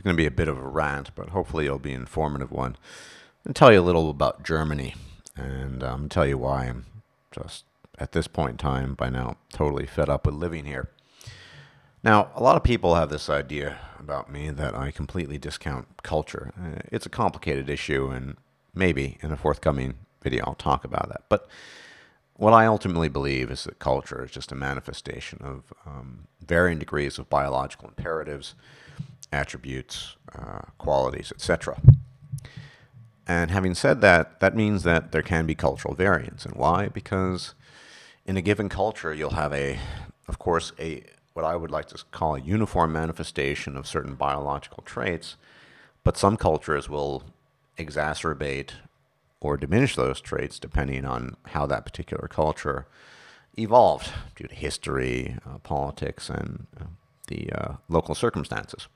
going to be a bit of a rant, but hopefully it'll be an informative one. And tell you a little about Germany, and tell you why I'm just, at this point in time, by now, totally fed up with living here. Now, a lot of people have this idea about me that I completely discount culture. It's a complicated issue, and maybe in a forthcoming video I'll talk about that. But what I ultimately believe is that culture is just a manifestation of varying degrees of biological imperatives, attributes, qualities, etc. And having said that, that means that there can be cultural variance. And why? Because in a given culture, you'll have of course, what I would like to call a uniform manifestation of certain biological traits, but some cultures will exacerbate or diminish those traits depending on how that particular culture evolved due to history, politics, and the local circumstances.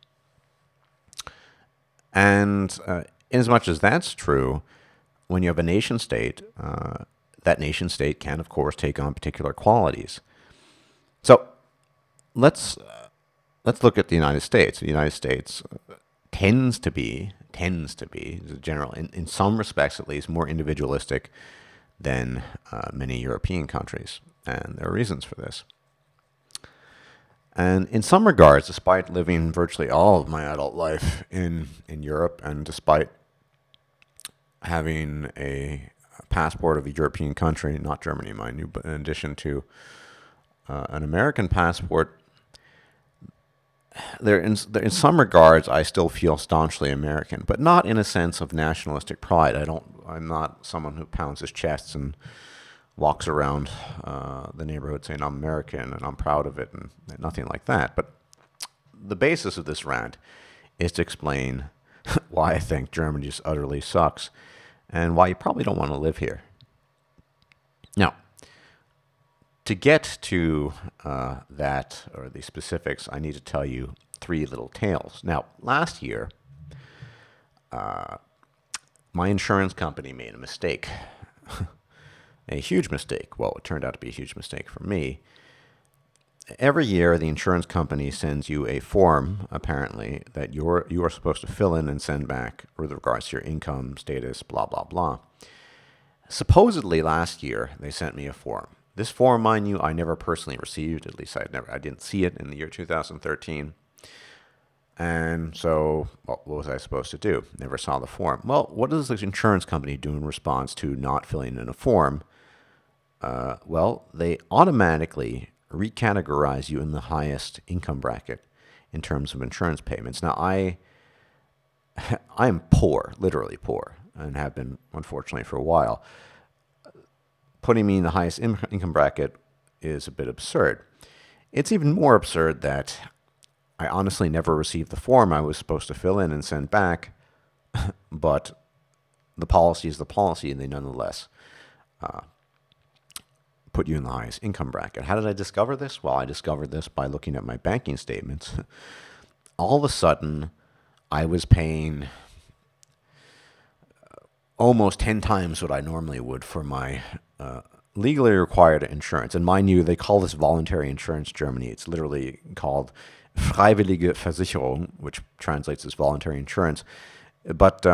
And in as much as that's true, when you have a nation state, that nation state can, of course, take on particular qualities. So let's look at the United States. The United States tends to be, general, in some respects at least, more individualistic than many European countries. And there are reasons for this. And in some regards, despite living virtually all of my adult life in Europe, and despite having a passport of a European country, not Germany, mind you, but in addition to an American passport, in some regards, I still feel staunchly American, but not in a sense of nationalistic pride. I'm not someone who pounds his chest and walks around the neighborhood saying I'm American and I'm proud of it, and nothing like that. But the basis of this rant is to explain why I think Germany just utterly sucks and why you probably don't want to live here. Now, to get to that, or the specifics, I need to tell you three little tales. Now, last year, my insurance company made a mistake. A huge mistake. Well, it turned out to be a huge mistake for me. Every year, the insurance company sends you a form, apparently, that you are supposed to fill in and send back with regards to your income, status, blah, blah, blah. Supposedly, last year, they sent me a form. This form, mind you, I never personally received. At least I didn't see it in the year 2013. And so, what was I supposed to do? Never saw the form. Well, what does the insurance company do in response to not filling in a form? Well, they automatically recategorize you in the highest income bracket in terms of insurance payments. Now, I am poor, literally poor, and have been, unfortunately, for a while. Putting me in the highest income bracket is a bit absurd. It's even more absurd that I honestly never received the form I was supposed to fill in and send back, but the policy is the policy, and they nonetheless put you in the highest income bracket. How did I discover this? Well, I discovered this by looking at my banking statements. All of a sudden, I was paying almost 10 times what I normally would for my legally required insurance. And mind you, they call this voluntary insurance in Germany. It's literally called Freiwillige Versicherung, which translates as voluntary insurance. But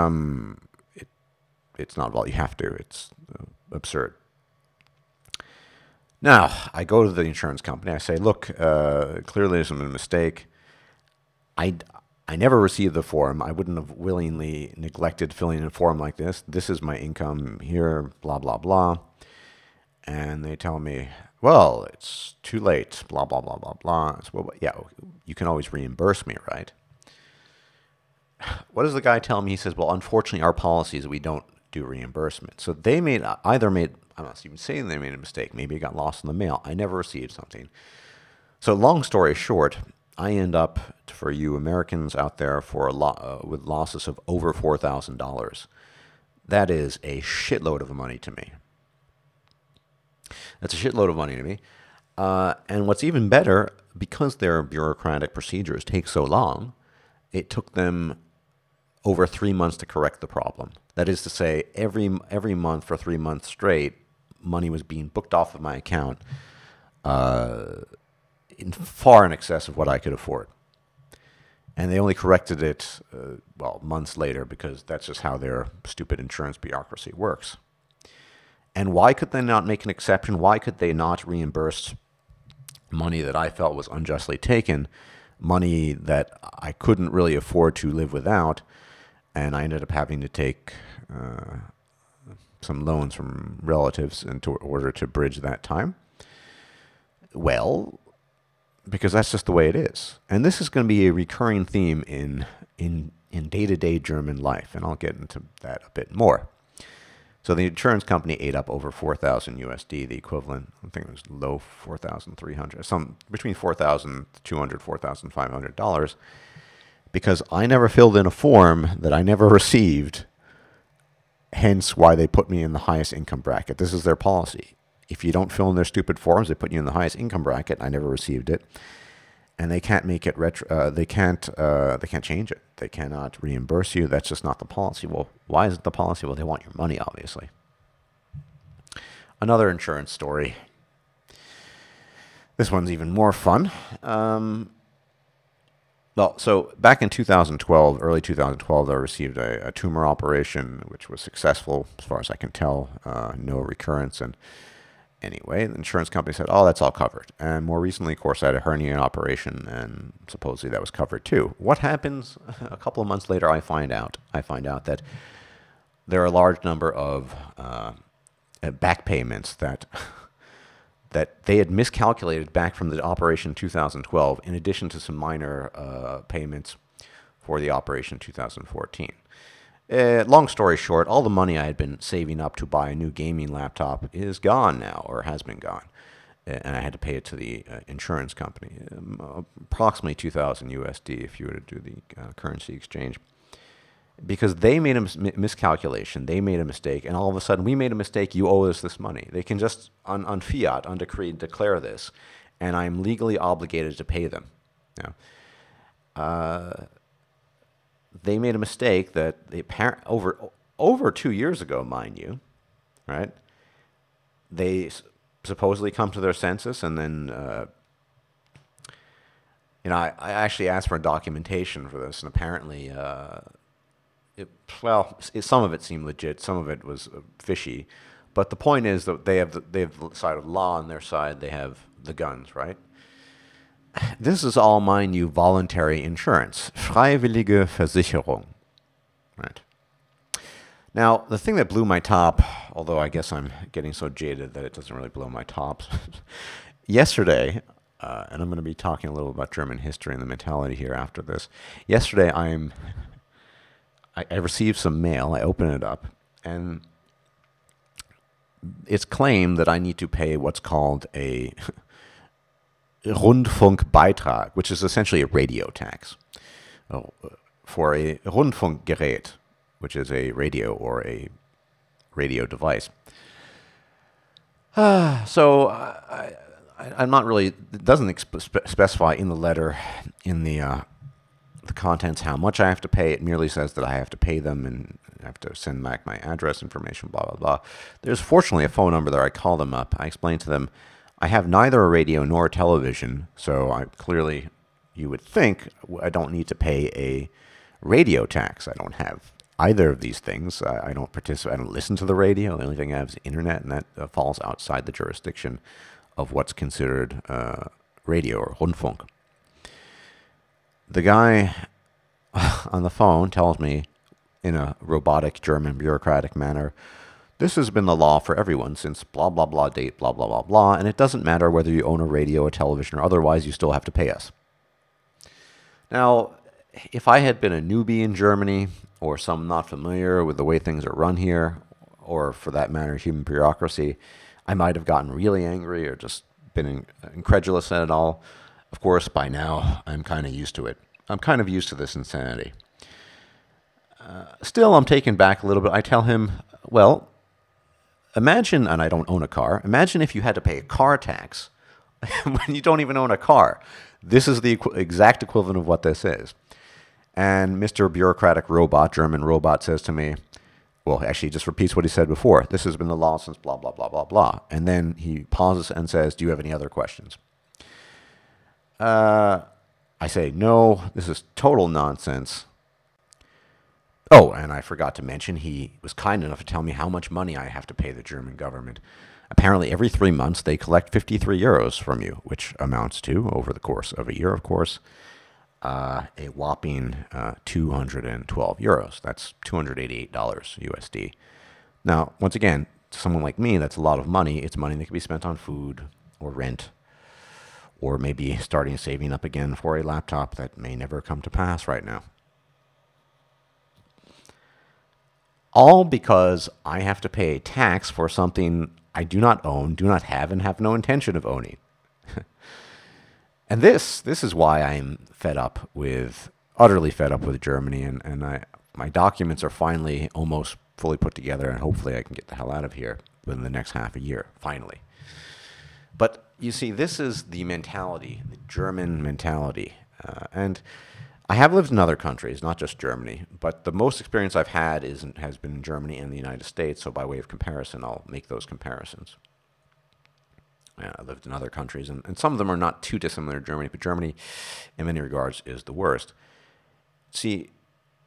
it's not, well, you have to. It's absurd. Now, I go to the insurance company. I say, look, clearly there's been a mistake. I never received the form. I wouldn't have willingly neglected filling in a form like this. This is my income here, blah, blah, blah. And they tell me, well, it's too late, blah, blah, blah, blah, blah. So, well, yeah, you can always reimburse me, right? What does the guy tell me? He says, well, unfortunately, our policy is we don't do reimbursement. So they I'm not even saying they made a mistake. Maybe it got lost in the mail. I never received something. So long story short, I end up, for you Americans out there, with losses of over $4,000. That is a shitload of money to me. That's a shitload of money to me. And what's even better, because their bureaucratic procedures take so long, it took them over 3 months to correct the problem. That is to say, every month for 3 months straight, money was being booked off of my account far in excess of what I could afford. And they only corrected it, well, months later, because that's just how their stupid insurance bureaucracy works. And why could they not make an exception? Why could they not reimburse money that I felt was unjustly taken, money that I couldn't really afford to live without, and I ended up having to take some loans from relatives in order to bridge that time? Well, because that's just the way it is. And this is going to be a recurring theme in day-to-day German life, and I'll get into that a bit more. So the insurance company ate up over 4,000 USD, the equivalent, I think it was low 4,300, some between 4,200, $4,500, because I never filled in a form that I never received, hence why they put me in the highest income bracket. This is their policy. If you don't fill in their stupid forms, they put you in the highest income bracket. I never received it, and they can't make it they can't change it. They cannot reimburse you. That's just not the policy. Well, why isn't the policy? Well, they want your money, obviously. Another insurance story. This one's even more fun. Well, so back in 2012, early 2012, I received a tumor operation, which was successful, as far as I can tell, no recurrence. And anyway, the insurance company said, oh, that's all covered. And more recently, of course, I had a hernia operation, and supposedly that was covered too. What happens a couple of months later? I find out that there are a large number of back payments that they had miscalculated back from the operation 2012, in addition to some minor payments for the operation 2014. Long story short, all the money I had been saving up to buy a new gaming laptop is gone now, or has been gone. And I had to pay it to the insurance company, approximately 2,000 USD if you were to do the currency exchange. Because they made a miscalculation, they made a mistake, and all of a sudden, we made a mistake, you owe us this money. They can just, on fiat, on decree, declare this, and I'm legally obligated to pay them. Now, they made a mistake that they over 2 years ago, mind you, right? They supposedly come to their senses, and then I actually asked for documentation for this, and apparently, some of it seemed legit, some of it was fishy, but the point is that they have the side of law on their side. They have the guns, right? This is all, mind you, voluntary insurance, freiwillige Versicherung, right? Now, the thing that blew my top, although I guess I'm getting so jaded that it doesn't really blow my tops, yesterday, and I'm going to be talking a little about German history and the mentality here after this. Yesterday, I received some mail. I opened it up, and it's claimed that I need to pay what's called a Rundfunkbeitrag, which is essentially a radio tax, for a Rundfunkgerät, which is a radio or a radio device. So I'm not really, it doesn't specify in the letter, in the contents, how much I have to pay. It merely says that I have to pay them and I have to send back my address information, blah, blah, blah. There's fortunately a phone number there. I call them up. I explain to them, I have neither a radio nor a television, so I clearly, you would think, I don't need to pay a radio tax. I don't have either of these things. I don't participate. I don't listen to the radio. The only thing I have is internet, and that falls outside the jurisdiction of what's considered radio or Rundfunk. The guy on the phone tells me in a robotic German bureaucratic manner, this has been the law for everyone since blah, blah, blah date, blah, blah, blah, blah, and it doesn't matter whether you own a radio, a television, or otherwise, you still have to pay us. Now, if I had been a newbie in Germany, or some not familiar with the way things are run here, or for that matter, human bureaucracy, I might have gotten really angry or just been incredulous at it all. Of course, by now, I'm kind of used to it. I'm kind of used to this insanity. Still, I'm taken back a little bit. I tell him, well, imagine, and I don't own a car, imagine if you had to pay a car tax when you don't even own a car. This is the exact equivalent of what this is. And Mr. Bureaucratic Robot, German robot, says to me, well, actually, he just repeats what he said before. This has been the law since blah, blah, blah, blah, blah. And then he pauses and says, do you have any other questions? I I say, no, this is total nonsense. Oh, and I forgot to mention, he was kind enough to tell me how much money I have to pay the German government. Apparently, every 3 months, they collect 53 euros from you, which amounts to, over the course of a year, of course, a whopping 212 euros. That's $288 USD. Now, once again, to someone like me, that's a lot of money. It's money that can be spent on food or rent, or maybe starting saving up again for a laptop that may never come to pass right now. All because I have to pay tax for something I do not own, do not have, and have no intention of owning. And this is why I'm utterly fed up with Germany, and my documents are finally almost fully put together, and hopefully I can get the hell out of here within the next half a year, finally. But you see, this is the mentality, the German mentality. And I have lived in other countries, not just Germany, but the most experience I've had has been in Germany and the United States, so by way of comparison, I'll make those comparisons. I lived in other countries, and some of them are not too dissimilar to Germany, but Germany, in many regards, is the worst. See,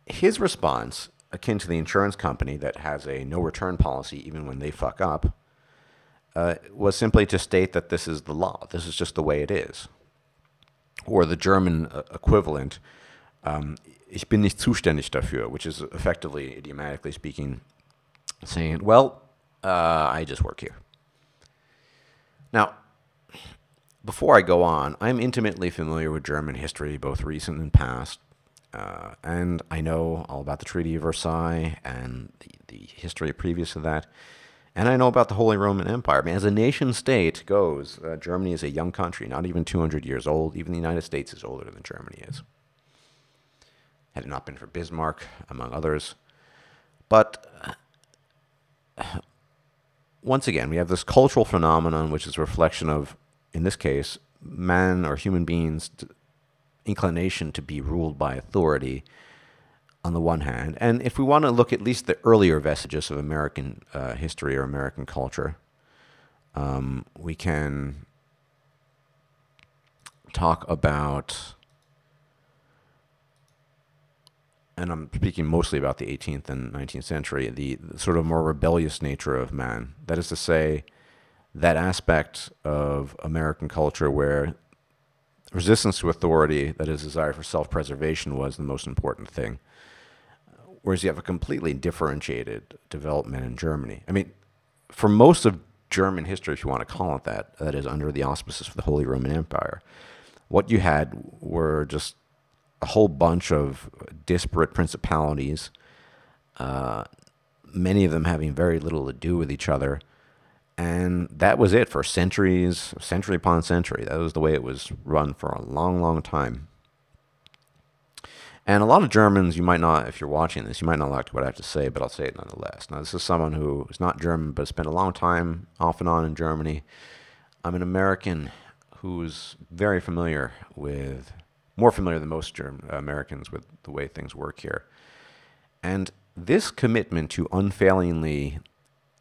his response, akin to the insurance company that has a no-return policy even when they fuck up, was simply to state that this is the law. This is just the way it is. Or the German equivalent, ich bin nicht zuständig dafür, which is effectively, idiomatically speaking, saying, well, I just work here. Now, before I go on, I'm intimately familiar with German history, both recent and past, and I know all about the Treaty of Versailles and the history previous to that, and I know about the Holy Roman Empire. I mean, as a nation-state goes, Germany is a young country, not even 200 years old. Even the United States is older than Germany is. Had it not been for Bismarck, among others. But once again, we have this cultural phenomenon, which is a reflection of, in this case, man or human beings' inclination to be ruled by authority on the one hand. And if we want to look at least the earlier vestiges of American history or American culture, we can talk about, and I'm speaking mostly about the 18th and 19th century, the sort of more rebellious nature of man. That is to say, that aspect of American culture where resistance to authority, that is, desire for self-preservation, was the most important thing. Whereas you have a completely differentiated development in Germany. I mean, for most of German history, if you want to call it that, that is under the auspices of the Holy Roman Empire, what you had were just a whole bunch of disparate principalities, many of them having very little to do with each other. And that was it for centuries, century upon century. That was the way it was run for a long, long time. And a lot of Germans, you might not, if you're watching this, you might not like what I have to say, but I'll say it nonetheless. Now, this is someone who is not German, but spent a long time off and on in Germany. I'm an American who's very familiar with, more familiar than most Americans with the way things work here. And this commitment to unfailingly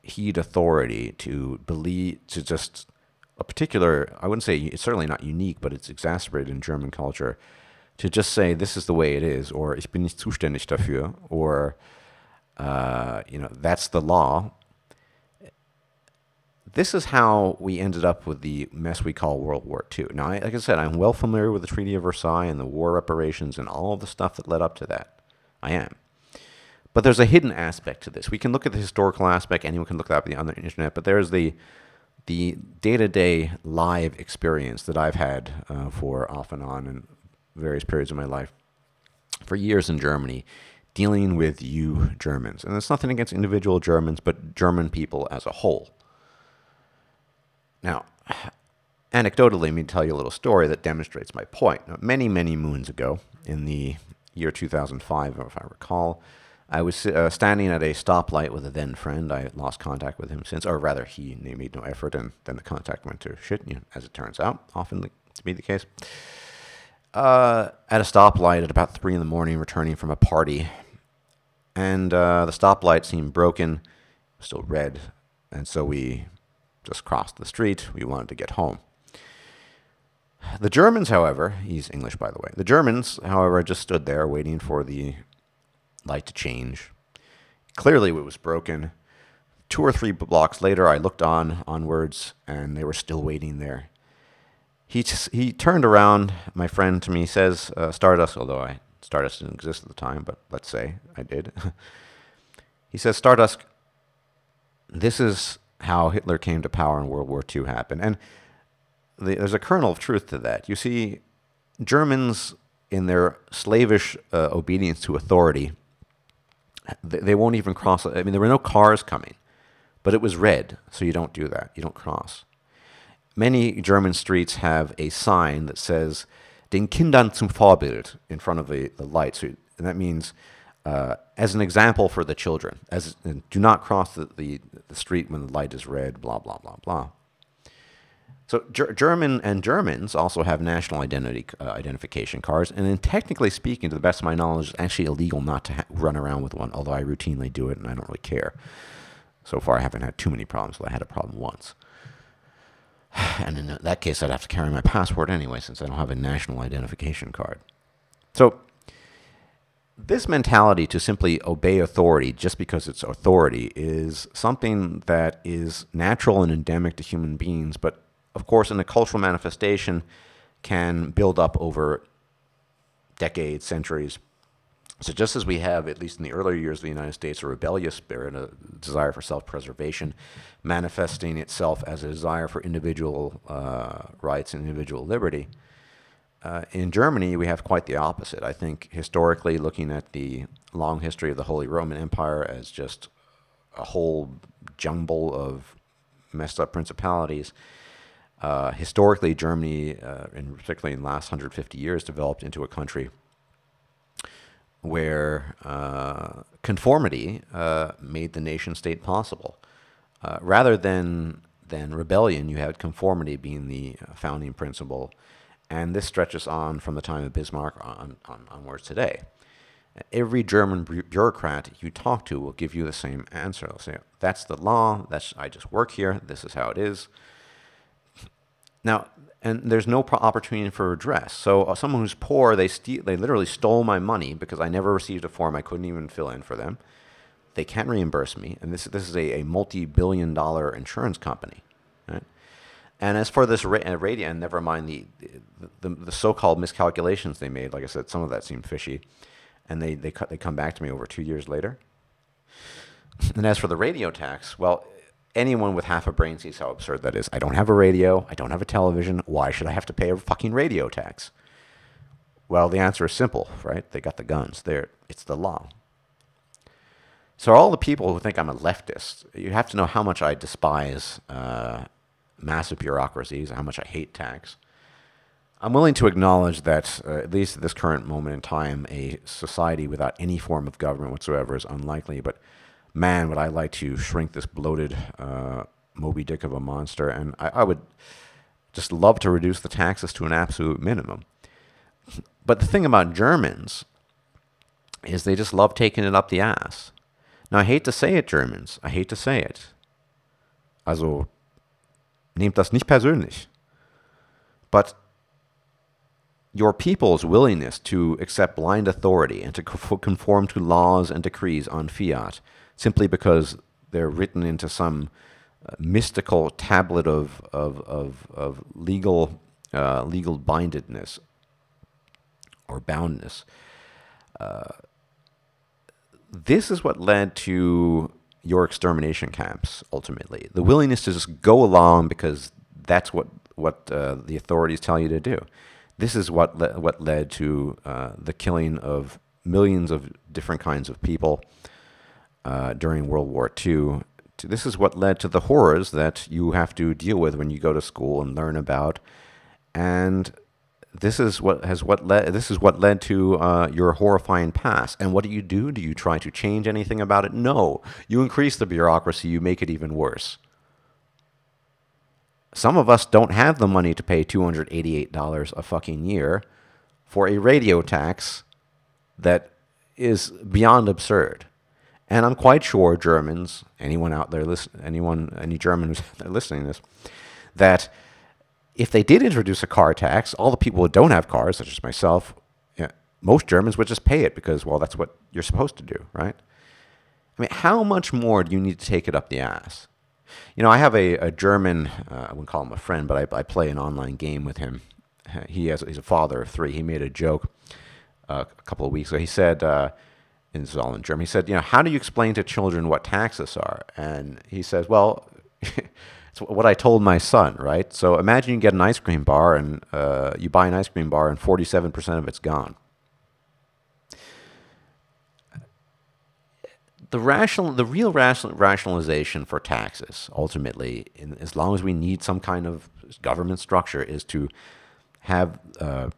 heed authority, to believe, to just a particular, I wouldn't say, it's certainly not unique, but it's exacerbated in German culture, to just say this is the way it is, or ich bin nicht zuständig dafür, or that's the law. This is how we ended up with the mess we call World War II. Now, like I said, I'm well familiar with the Treaty of Versailles and the war reparations and all of the stuff that led up to that. I am. But there's a hidden aspect to this. We can look at the historical aspect. Anyone can look that up on the internet. But there's the day-to-day live experience that I've had for off and on in various periods of my life for years in Germany, dealing with you Germans. And it's nothing against individual Germans, but German people as a whole. Now, anecdotally, let me tell you a little story that demonstrates my point. Now, many, many moons ago, in the year 2005, if I recall, I was standing at a stoplight with a then friend. I lost contact with him since, or rather, he made no effort, and then the contact went to shit, as it turns out, often to be the case. At a stoplight at about 3 in the morning, returning from a party, and the stoplight seemed broken, still red, and so we just crossed the street. We wanted to get home. The Germans, however, he's English, by the way. The Germans, however, just stood there waiting for the light to change. Clearly, it was broken. 2 or 3 blocks later, I looked onwards, and they were still waiting there. He turned around, my friend, to me, says, Stardust, although Stardust didn't exist at the time, but let's say I did. He says, Stardust, this is how Hitler came to power and World War II happened. And there's a kernel of truth to that. You see, Germans, in their slavish obedience to authority, they won't even cross. I mean, there were no cars coming, but it was red, so you don't do that. You don't cross. Many German streets have a sign that says "Den Kindern zum Vorbild" in front of the light. So, and that means as an example for the children. Do not cross the street when the light is red, blah, blah, blah, blah. So Germans also have national identification cards, and then technically speaking, to the best of my knowledge, it's actually illegal not to run around with one, although I routinely do it and I don't really care. So far, I haven't had too many problems, but I had a problem once. And in that case, I'd have to carry my passport anyway, since I don't have a national identification card. So this mentality to simply obey authority just because it's authority is something that is natural and endemic to human beings, but of course, in a cultural manifestation, can build up over decades, centuries. So just as we have, at least in the earlier years of the United States, a rebellious spirit, a desire for self-preservation, manifesting itself as a desire for individual rights and individual liberty, in Germany, we have quite the opposite. I think historically, looking at the long history of the Holy Roman Empire as just a whole jumble of messed up principalities, historically, Germany, and particularly in the last 150 years, developed into a country where conformity made the nation state possible. Rather than rebellion, you had conformity being the founding principle, and this stretches on from the time of Bismarck onwards today. Every German bureaucrat you talk to will give you the same answer. They'll say, "That's the law. I just work here. This is how it is." Now, and there's no opportunity for redress. So someone who's poor, they literally stole my money because I never received a form I couldn't even fill in for them. They can't reimburse me, and this is a multi-billion-dollar insurance company, right? And as for this radio, and never mind the so-called miscalculations they made, like I said, some of that seemed fishy, and they come back to me over 2 years later. And as for the radio tax, well, anyone with half a brain sees how absurd that is. I don't have a radio. I don't have a television. Why should I have to pay a fucking radio tax? Well, the answer is simple, right? They got the guns. It's the law. So all the people who think I'm a leftist, you have to know how much I despise massive bureaucracies, how much I hate tax. I'm willing to acknowledge that, at least at this current moment in time, a society without any form of government whatsoever is unlikely, but man, would I like to shrink this bloated Moby Dick of a monster, and I would just love to reduce the taxes to an absolute minimum. But the thing about Germans is they just love taking it up the ass. Now, I hate to say it, Germans. I hate to say it. Also, nehmt das nicht persönlich. But your people's willingness to accept blind authority and to conform to laws and decrees on fiat simply because they're written into some mystical tablet of legal bindedness or boundness. This is what led to your extermination camps, ultimately. The willingness to just go along because that's what the authorities tell you to do. This is what led to the killing of millions of different kinds of people during World War II. This is what led to the horrors that you have to deal with when you go to school and learn about. And this is what led to your horrifying past. And what do? Do you try to change anything about it? No. You increase the bureaucracy, you make it even worse. Some of us don't have the money to pay $288 a fucking year for a radio tax that is beyond absurd. And I'm quite sure Germans, any German who's out there listening to this, that if they did introduce a car tax, all the people who don't have cars, such as myself, yeah, most Germans would just pay it because, well, that's what you're supposed to do, right? I mean, how much more do you need to take it up the ass? You know, I have a German, I wouldn't call him a friend, but I play an online game with him. He's a father of three. He made a joke a couple of weeks ago. He said, and this is all in German, he said, you know, how do you explain to children what taxes are? And he says, well, it's what I told my son, right? So imagine you get an ice cream bar and you buy an ice cream bar and 47% of it's gone. The real rationalization for taxes, ultimately, as long as we need some kind of government structure, is to have a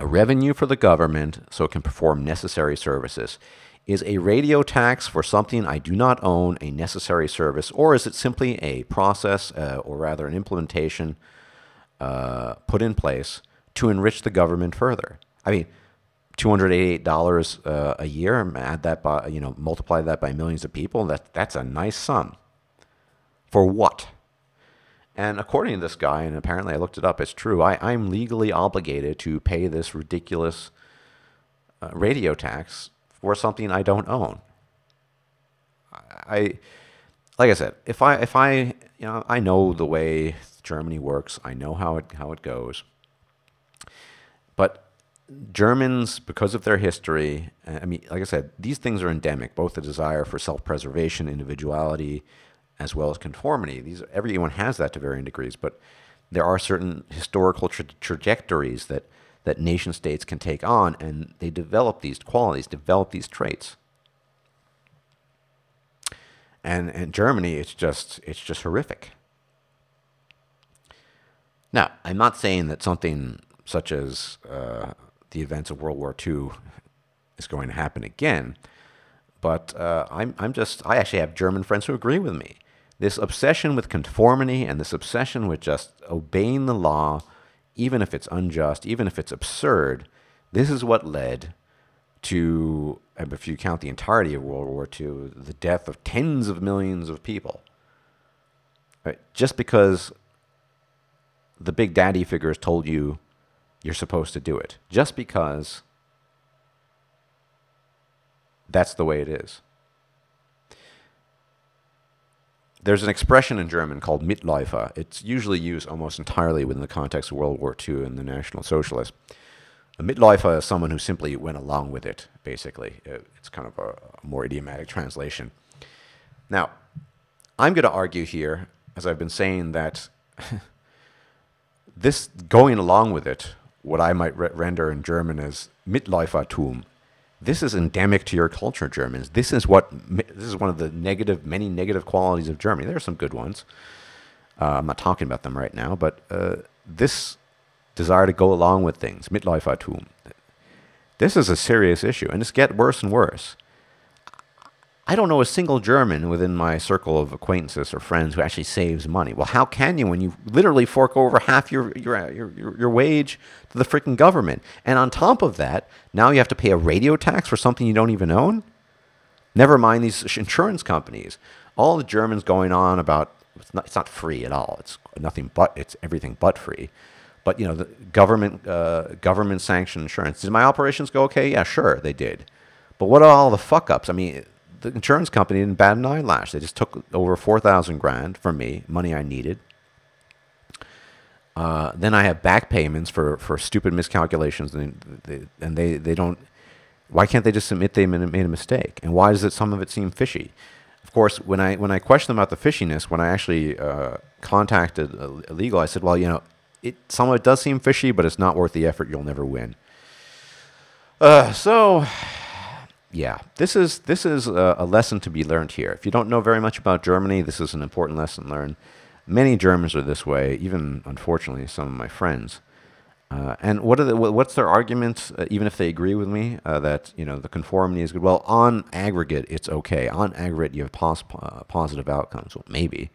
revenue for the government so it can perform necessary services. Is a radio tax for something I do not own a necessary service, or is it simply a process, or rather an implementation put in place to enrich the government further? I mean, $288 a year, add that by, multiply that by millions of people, that's a nice sum. For what? And according to this guy, and apparently I looked it up, it's true, I'm legally obligated to pay this ridiculous radio tax for something I don't own. Like I said, if I I know the way Germany works, I know how it goes. But Germans, because of their history, I mean, like I said, these things are endemic, both the desire for self-preservation, individuality, as well as conformity. Everyone has that to varying degrees, but there are certain historical trajectories that nation states can take on, and they develop these qualities, develop these traits. And in Germany, it's just horrific. Now, I'm not saying that something such as the events of World War II is going to happen again, but I actually have German friends who agree with me. This obsession with conformity and this obsession with just obeying the law, even if it's unjust, even if it's absurd, this is what led to, if you count the entirety of World War II, the death of tens of millions of people. Right? Just because the big daddy figures told you you're supposed to do it. Just because that's the way it is. There's an expression in German called Mitläufer. It's usually used almost entirely within the context of World War II and the National Socialists. A Mitläufer is someone who simply went along with it, basically. It's kind of a more idiomatic translation. Now, I'm going to argue here, as I've been saying, that this going along with it, what I might render in German as Mitläufertum, this is endemic to your culture, Germans. This is one of the many negative qualities of Germany. There are some good ones. I'm not talking about them right now, but this desire to go along with things, Mitläufertum, this is a serious issue, and it's getting worse and worse. I don't know a single German within my circle of acquaintances or friends who actually saves money. Well, how can you when you literally fork over half your wage to the freaking government? And on top of that, now you have to pay a radio tax for something you don't even own? Never mind these insurance companies. All the Germans going on about, it's not free at all. It's everything but free. But, the government sanctioned insurance. Did my operations go okay? Yeah, sure, they did. But what are all the fuck-ups? I mean, the insurance company didn't bat an eyelash. They just took over 4,000 grand from me, money I needed. Then I have back payments for stupid miscalculations, and they don't. Why can't they just admit they made a mistake? And why does some of it seem fishy? Of course, when I question them about the fishiness, when I actually contacted a legal, I said, well, some of it does seem fishy, but it's not worth the effort. You'll never win. Yeah, this is a lesson to be learned here. If you don't know very much about Germany, this is an important lesson learned. Many Germans are this way, even, unfortunately, some of my friends. And what's their argument, even if they agree with me, that the conformity is good? Well, on aggregate, it's okay. On aggregate, you have positive outcomes. Well, maybe.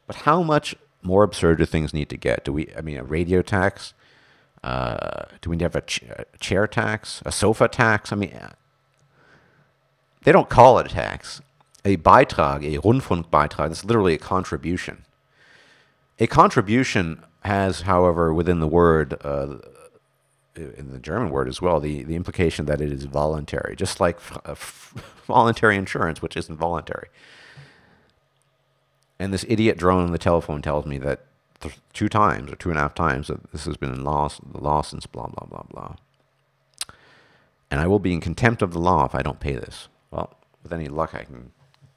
But how much more absurd do things need to get? A radio tax? Do we have a chair tax? A sofa tax? They don't call it a tax. A Beitrag, a Rundfunkbeitrag, is literally a contribution. A contribution has, however, within the word, in the German word as well, the implication that it is voluntary, just like voluntary insurance, which isn't voluntary. And this idiot drone on the telephone tells me that 2 times or 2.5 times that this has been in law since blah, blah, blah, blah. And I will be in contempt of the law if I don't pay this. Well, with any luck, I can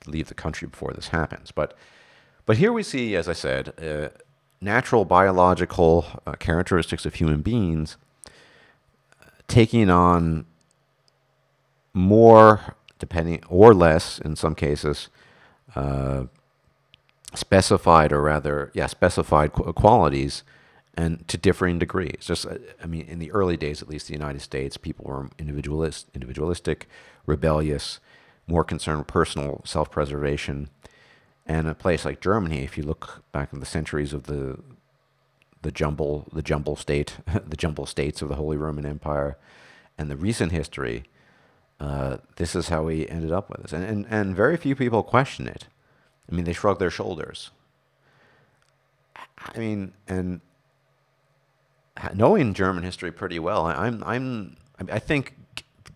leave the country before this happens. But here we see, as I said, natural biological characteristics of human beings taking on more, depending, or less in some cases, specified qualities, and to differing degrees. Just, I mean, in the early days, at least the United States, people were individualistic, rebellious, more concerned with personal self-preservation. And a place like Germany, if you look back in the centuries of the jumble states of the Holy Roman Empire, and the recent history, this is how we ended up with this. And very few people question it. I mean, they shrug their shoulders. I mean, and knowing German history pretty well, I think,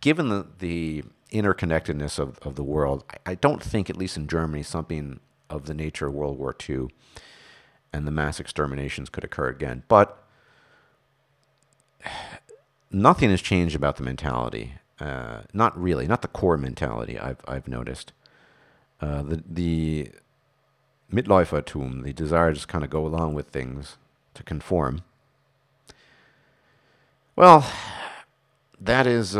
given the interconnectedness of the world, I don't think, at least in Germany, something of the nature of World War II and the mass exterminations could occur again. But nothing has changed about the mentality. Not really, not the core mentality. I've noticed. The Mitläufertum, the desire to just kind of go along with things, to conform. Well, that is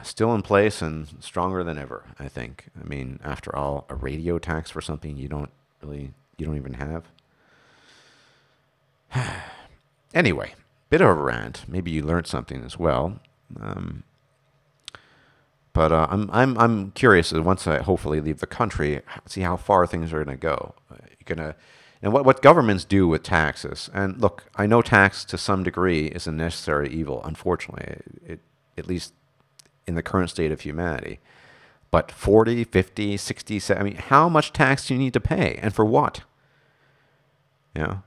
still in place and stronger than ever, I think. I mean, after all, a radio tax for something you don't even have. Anyway, bit of a rant. Maybe you learned something as well. But I'm curious, once I hopefully leave the country, see how far things are going to go. And what governments do with taxes. And look, I know tax to some degree is a necessary evil, unfortunately, at least in the current state of humanity. But 40, 50, 60, 70, I mean, how much tax do you need to pay? And for what? You know?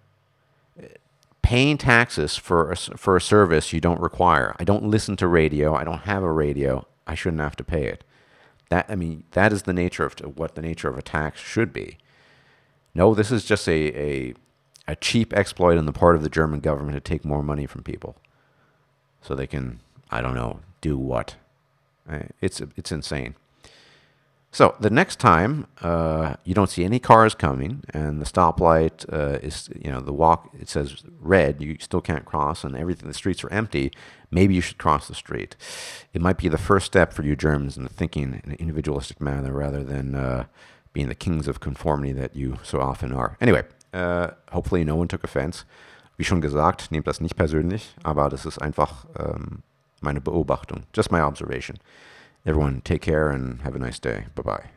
Paying taxes for a service you don't require. I don't listen to radio. I don't have a radio. I shouldn't have to pay it. That is the nature of what the nature of a tax should be. No, this is just a cheap exploit on the part of the German government to take more money from people, so they can, I don't know, do what? It's insane. So the next time you don't see any cars coming, and the stoplight is, it says red, you still can't cross, and the streets are empty, maybe you should cross the street. It might be the first step for you Germans in thinking in an individualistic manner rather than being the kings of conformity that you so often are. Anyway, hopefully no one took offense. Wie schon gesagt, nehmt das nicht persönlich, aber das ist einfach meine Beobachtung, just my observation. Everyone, take care and have a nice day. Bye-bye.